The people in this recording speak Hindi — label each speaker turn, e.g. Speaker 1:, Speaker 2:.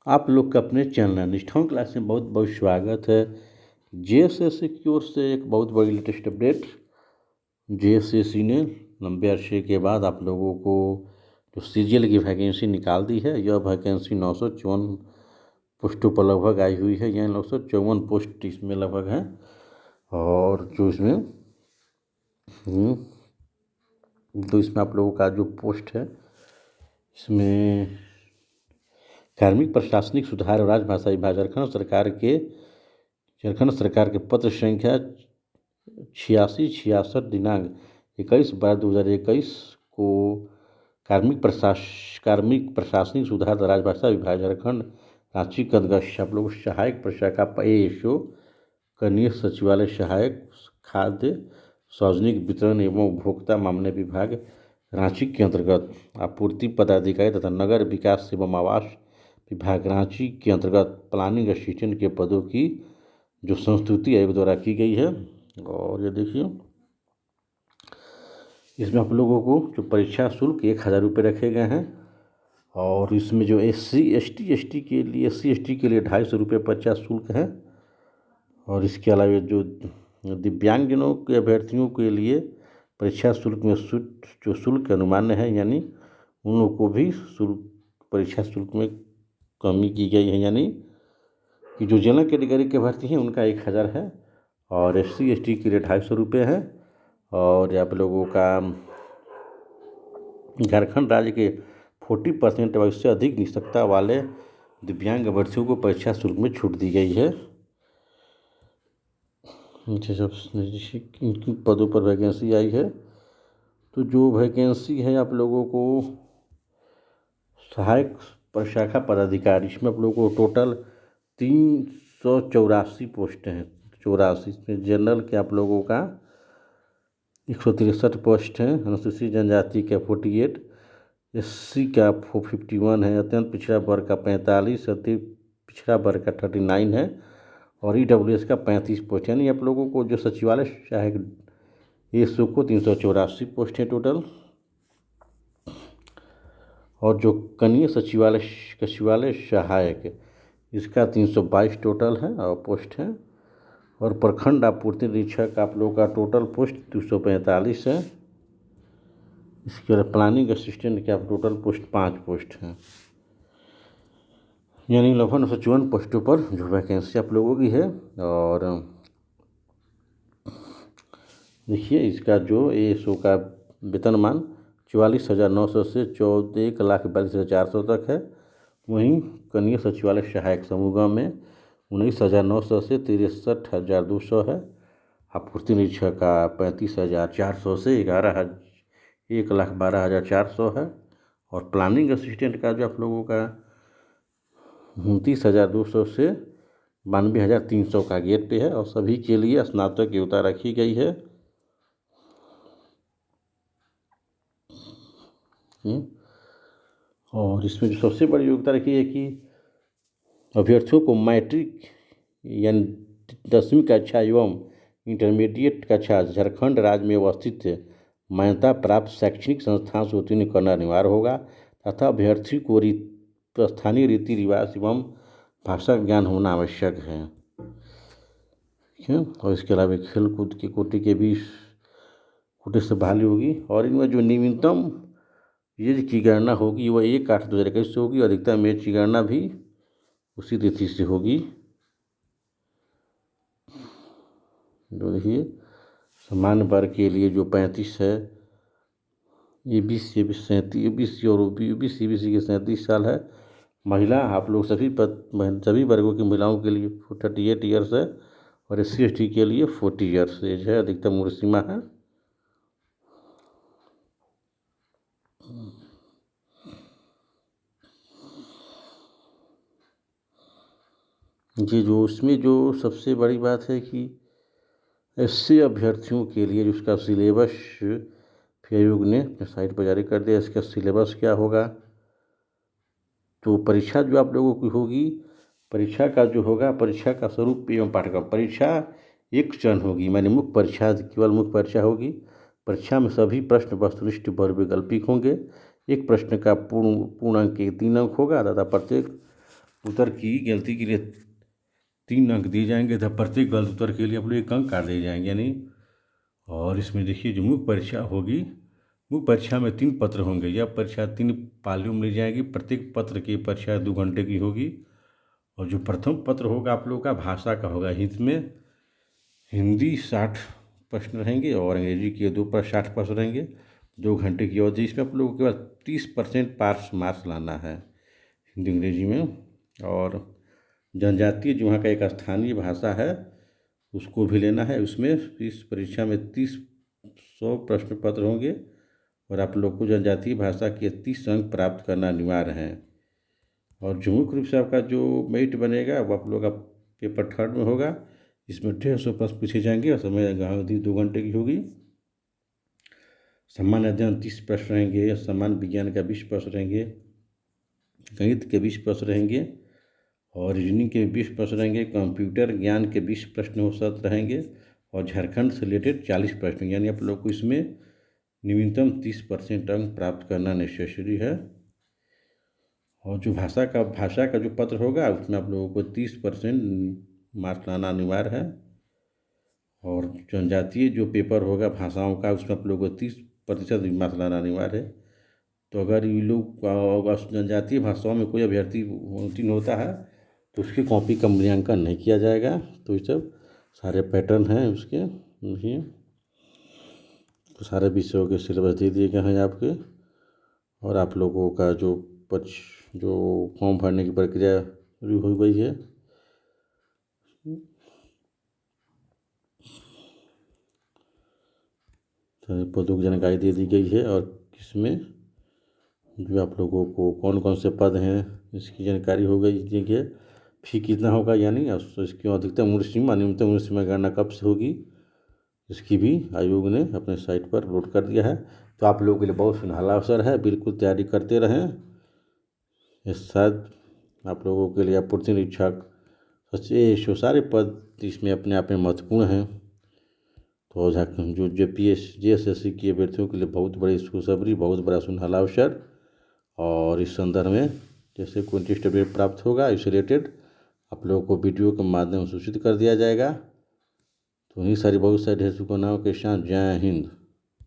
Speaker 1: आप लोग का अपने चैनल निष्ठाऊं क्लास में बहुत बहुत स्वागत है। जेएसएससी की ओर से एक बहुत बड़ी लेटेस्ट अपडेट। जेएसएससी ने लंबे अरसे के बाद आप लोगों को जो सीजीएल की वैकेंसी निकाल दी है, यह वैकेंसी 954 पोस्टों पर लगभग आई हुई है। यानी 954 पोस्ट इसमें लगभग हैं। और जो इसमें तो इसमें आप लोगों का जो पोस्ट है, इसमें कार्मिक प्रशासनिक सुधार और राजभाषा विभाग झारखंड सरकार के पत्र संख्या 8666 दिनांक 21/12/2021 को कार्मिक प्रशासनिक सुधार और राजभाषा विभाग झारखंड रांची के अंतर्गत आप लोग सहायक प्रशाखा ASO कनीय सचिवालय सहायक खाद्य सार्वजनिक वितरण एवं उपभोक्ता मामले विभाग रांची के अंतर्गत आपूर्ति पदाधिकारी तथा नगर विकास एवं आवास विभाग रांची के अंतर्गत प्लानिंग असिस्टेंट के पदों की जो संस्तुति आयोग द्वारा की गई है। और ये देखिए, इसमें आप लोगों को जो परीक्षा शुल्क 1000 रुपये रखे गए हैं। और इसमें जो SC/ST के लिए 250 रुपये परीक्षा शुल्क है। और इसके अलावा जो दिव्यांगजनों के अभ्यर्थियों के लिए परीक्षा शुल्क में जो शुल्क अनुमान्य है, यानी उन लोगों को भी परीक्षा शुल्क में कमी की गई है। यानी कि जो जनरल कैटेगरी के भर्ती हैं उनका 1000 है और SC/ST के लिए 250 रुपये है। और आप लोगों का झारखंड राज्य के 40% और इससे अधिक निष्ठता वाले दिव्यांग अभ्यर्थियों को परीक्षा शुल्क में छूट दी गई है। किन पदों पर वैकेंसी आई है, तो जो वैकेंसी है आप लोगों को सहायक प्रशाखा पदाधिकारी, इसमें आप लोगों को टोटल 384 पोस्ट हैं। 84 इसमें जनरल के आप लोगों का 163 पोस्ट हैं, अनुसूचित जनजाति का 48, SC का 51 है, अत्यंत पिछड़ा वर्ग का 45, अति पिछड़ा वर्ग का 39 है और EWS का 35 पोस्ट। यानी आप लोगों को जो सचिवालय सहायक ASO को 384 पोस्ट है टोटल। और जो कनीय सचिवालय सहायक इसका 322 टोटल है और पोस्ट है। और प्रखंड आपूर्ति निरीक्षक आप लोगों का टोटल पोस्ट 245 है। इसके अलावा प्लानिंग असिस्टेंट के आप टोटल पोस्ट 5 पोस्ट हैं। यानी लगभग 954 पोस्टों पर जो वैकेंसी आप लोगों की है। और देखिए, इसका जो ASO का वेतनमान 44,900 से 1,42,400 तक है। वहीं कनीय सचिवालय सहायक समूह में 19,900 से 63,200 है। आपूर्ति निरीक्षक का 35,400 से 1,12,400 है। और प्लानिंग असिस्टेंट का जो आप लोगों का 29,200 से 92,300 का गेट पे है। और सभी के लिए स्नातक योग्यता रखी गई है। और इसमें जो सबसे बड़ी योग्यता रखी है कि अभ्यर्थियों को मैट्रिक यानी 10वीं कक्षा एवं इंटरमीडिएट कक्षा झारखंड राज्य में अवस्थित मान्यता प्राप्त शैक्षणिक संस्थान से उत्तीर्ण करना अनिवार्य होगा तथा अभ्यर्थी को स्थानीय रीति रिवाज एवं भाषा ज्ञान होना आवश्यक है। और इसके अलावा खेल कूद की कोटे से बहाली होगी। और इनमें जो न्यूनतम एज की गणना होगी वह 1/8/2021 से होगी। अधिकतम एज की गणना भी उसी तिथि से होगी। जो देखिए, सामान्य वर्ग के लिए जो 35 है, ABC और OBC के 37 साल है। महिला आप लोग सभी वर्गों की महिलाओं के लिए 38 ईयर्स है और SC/ST के लिए 40 ईयर्स एज है, अधिकतम उम्र सीमा है। ये जो इसमें जो सबसे बड़ी बात है कि SC अभ्यर्थियों के लिए उसका सिलेबस आयोग ने अपने साइट पर जारी कर दिया। इसका सिलेबस क्या होगा, तो परीक्षा जो आप लोगों की होगी, परीक्षा का जो होगा, परीक्षा का स्वरूप एवं पाठ्यक्रम, परीक्षा एक चरण होगी, मानी मुख्य परीक्षा, केवल मुख्य परीक्षा होगी। परीक्षा में सभी प्रश्न वस्तुनिष्ठ बहुविकल्पिक होंगे। एक प्रश्न का पूर्ण अंक 3 अंक होगा तथा प्रत्येक उत्तर की गलती के लिए 3 अंक दिए जाएंगे तथा प्रत्येक गलत उत्तर के लिए आप लोग 1 अंक काट दिए जाएंगे यानी। और इसमें देखिए जो मुख्य परीक्षा होगी, मुख्य परीक्षा में 3 पत्र होंगे। यह परीक्षा 3 पालियों में ली जाएगी। प्रत्येक पत्र की परीक्षा 2 घंटे की होगी। और जो प्रथम पत्र होगा आप लोगों का भाषा का होगा। इसमें हिंदी 60 प्रश्न रहेंगे और अंग्रेजी के 60 प्रश्न रहेंगे। 2 घंटे की अवधि। इसमें आप लोगों के पास 30% पास मार्क्स लाना है हिंदी अंग्रेजी में। और जनजातीय जो वहाँ का एक स्थानीय भाषा है उसको भी लेना है। उसमें इस परीक्षा में 100 प्रश्न पत्र होंगे और आप लोग को जनजातीय भाषा के 30 अंक प्राप्त करना अनिवार्य है। और जो मुख्य रूप से आपका जो मेरिट बनेगा वो आप लोग का पेपर 3rd में होगा। इसमें 150 प्रश्न पूछे जाएंगे और समय अवधि 2 घंटे की होगी। सामान्य अध्ययन 30 प्रश्न रहेंगे। सामान्य विज्ञान का 20 प्रश्न रहेंगे। गणित के 20 प्रश्न रहेंगे और रीजनिंग के 20 प्रश्न रहेंगे। कंप्यूटर ज्ञान के 20 प्रश्न हो सकते रहेंगे और झारखंड से रिलेटेड 40 प्रश्न। यानी आप लोग को इसमें न्यूनतम 30% अंक प्राप्त करना नेसेसरी है। और जो भाषा का जो पत्र होगा उसमें आप लोगों को 30% मार्क्स लाना अनिवार्य है। और जनजातीय जो पेपर होगा भाषाओं का उसमें आप लोगों को 30% मार्क्स लाना अनिवार्य है। तो अगर ये लोग जनजातीय भाषाओं में कोई अभ्यर्थी उत्तीर्ण होता है तो उसकी कॉपी का मूल्यांकन नहीं किया जाएगा। तो ये सब सारे पैटर्न हैं उसके देखिए। तो सारे विषयों के सिलेबस दे दिए गए हैं आपके। और आप लोगों का जो फॉर्म भरने की प्रक्रिया शुरू हो गई है। सारे पदों की जानकारी दे दी गई है और किसमें जो आप लोगों को कौन कौन से पद हैं इसकी जानकारी हो गई है। फी कितना होगा यानी इसकी अधिकतम उम्र सीमा न्यूनतम उम्र सीमा गणना कब से होगी इसकी भी आयोग ने अपने साइट पर अपलोड कर दिया है। तो आप लोगों के लिए बहुत सुनहरा अवसर है। बिल्कुल तैयारी करते रहें। इस साथ आप लोगों के लिए अपूर्ति निरीक्षक सच्चे सारे पद इसमें अपने आप में महत्वपूर्ण हैं। तो जो JSSC की अभ्यर्थियों के लिए बहुत बड़ी खुशखबरी, बहुत बड़ा सुनहरा अवसर। और इस संदर्भ में जैसे कोई इंटरेस्ट अपडेट प्राप्त होगा इससे रिलेटेड आप लोगों को वीडियो के माध्यम से सूचित कर दिया जाएगा। तो इन्हीं सारी बहुत सारी ढेर शुभकामनाओं के साथ जय हिंद।